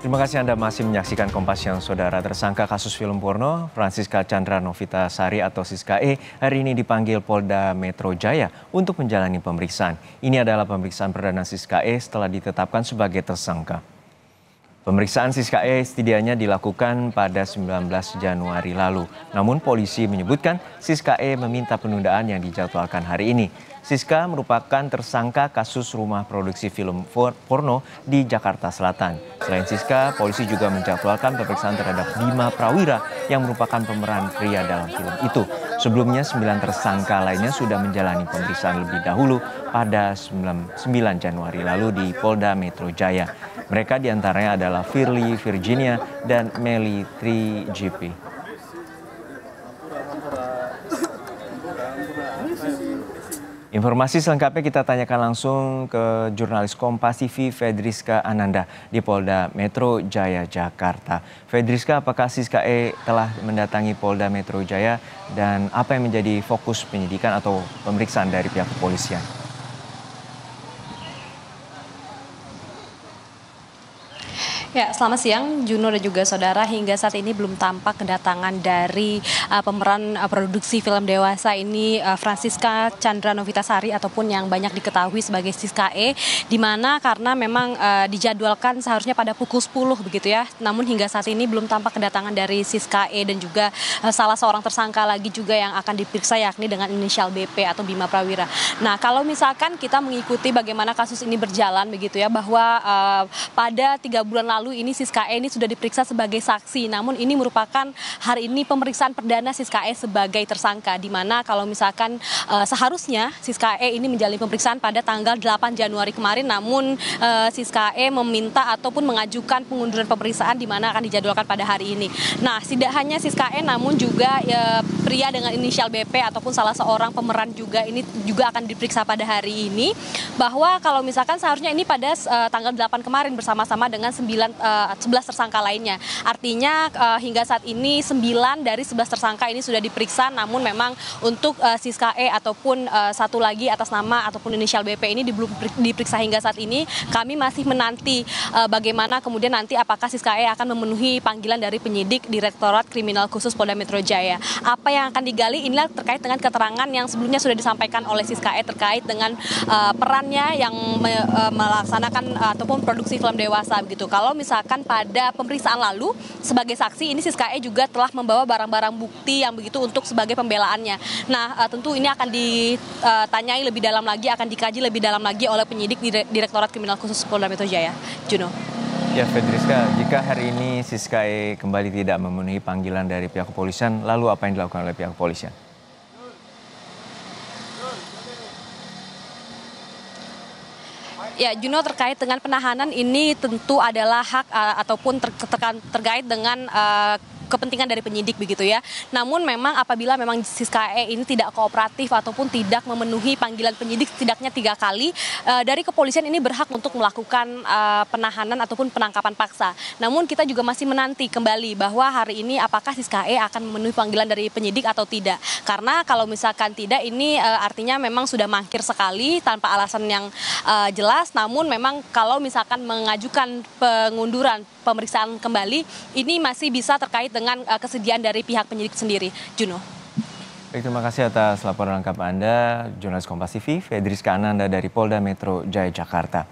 Terima kasih Anda masih menyaksikan Kompas Siang, Saudara. Tersangka kasus film porno, Francisca Chandra Novita Sari atau Siska E, hari ini dipanggil Polda Metro Jaya untuk menjalani pemeriksaan. Ini adalah pemeriksaan perdana Siska E setelah ditetapkan sebagai tersangka. Pemeriksaan Siska E setidaknya dilakukan pada 19 Januari lalu. Namun polisi menyebutkan Siska E meminta penundaan yang dijadwalkan hari ini. Siska merupakan tersangka kasus rumah produksi film porno di Jakarta Selatan. Selain Siska, polisi juga menjadwalkan pemeriksaan terhadap 5 prawira yang merupakan pemeran pria dalam film itu. Sebelumnya 9 tersangka lainnya sudah menjalani pemeriksaan lebih dahulu pada 9 Januari lalu di Polda Metro Jaya. Mereka diantaranya adalah Firly Virginia dan Meli 3GP. Informasi selengkapnya kita tanyakan langsung ke jurnalis Kompas TV Fedriska Ananda di Polda Metro Jaya, Jakarta. Fedriska, apakah Siska E telah mendatangi Polda Metro Jaya dan apa yang menjadi fokus penyidikan atau pemeriksaan dari pihak kepolisian? Ya, selamat siang Juno dan juga saudara. Hingga saat ini belum tampak kedatangan dari pemeran produksi film dewasa ini Francisca Chandra Novita Sari ataupun yang banyak diketahui sebagai Siska E, di mana karena memang dijadwalkan seharusnya pada pukul 10 begitu ya. Namun hingga saat ini belum tampak kedatangan dari Siska E dan juga salah seorang tersangka lagi juga yang akan diperiksa, yakni dengan inisial BP atau Bima Prawira. Nah, kalau misalkan kita mengikuti bagaimana kasus ini berjalan begitu ya, bahwa pada 3 bulan lalu ini Siska E ini sudah diperiksa sebagai saksi, namun ini merupakan hari ini pemeriksaan perdana Siska E sebagai tersangka, di mana kalau misalkan seharusnya Siska E ini menjalani pemeriksaan pada tanggal 8 Januari kemarin, namun Siska E meminta ataupun mengajukan pengunduran pemeriksaan di mana akan dijadwalkan pada hari ini. Nah, tidak hanya Siska E namun juga pria dengan inisial BP ataupun salah seorang pemeran juga ini juga akan diperiksa pada hari ini, bahwa kalau misalkan seharusnya ini pada tanggal 8 kemarin bersama-sama dengan 11 tersangka lainnya. Artinya hingga saat ini 9 dari 11 tersangka ini sudah diperiksa, namun memang untuk Siska E ataupun satu lagi atas nama ataupun inisial BP ini belum diperiksa hingga saat ini. Kami masih menanti bagaimana kemudian nanti apakah Siska E akan memenuhi panggilan dari penyidik Direktorat Kriminal Khusus Polda Metro Jaya. Apa yang akan digali inilah terkait dengan keterangan yang sebelumnya sudah disampaikan oleh Siska E terkait dengan perannya yang melaksanakan ataupun produksi film dewasa begitu. Kalau misalkan pada pemeriksaan lalu sebagai saksi ini Siska E juga telah membawa barang-barang bukti yang begitu untuk sebagai pembelaannya. Nah, tentu ini akan ditanyai lebih dalam lagi, akan dikaji lebih dalam lagi oleh penyidik Direktorat Kriminal Khusus Polda Metro Jaya. Juno. Ya, Fedriska, jika hari ini Siska E kembali tidak memenuhi panggilan dari pihak kepolisian, lalu apa yang dilakukan oleh pihak kepolisian? Ya, Juno, terkait dengan penahanan ini tentu adalah hak ataupun terkait dengan kepentingan dari penyidik begitu ya. Namun memang apabila memang Siska E ini tidak kooperatif ataupun tidak memenuhi panggilan penyidik setidaknya 3 kali, dari kepolisian ini berhak untuk melakukan penahanan ataupun penangkapan paksa. Namun kita juga masih menanti kembali bahwa hari ini apakah Siska E akan memenuhi panggilan dari penyidik atau tidak. Karena kalau misalkan tidak, ini artinya memang sudah mangkir sekali tanpa alasan yang jelas. Namun memang kalau misalkan mengajukan pengunduran pemeriksaan kembali, ini masih bisa terkait dengan kesediaan dari pihak penyidik sendiri. Juno. Baik, terima kasih atas laporan lengkap Anda, jurnalis Kompas TV, Fedriska Ananda dari Polda Metro Jaya, Jakarta.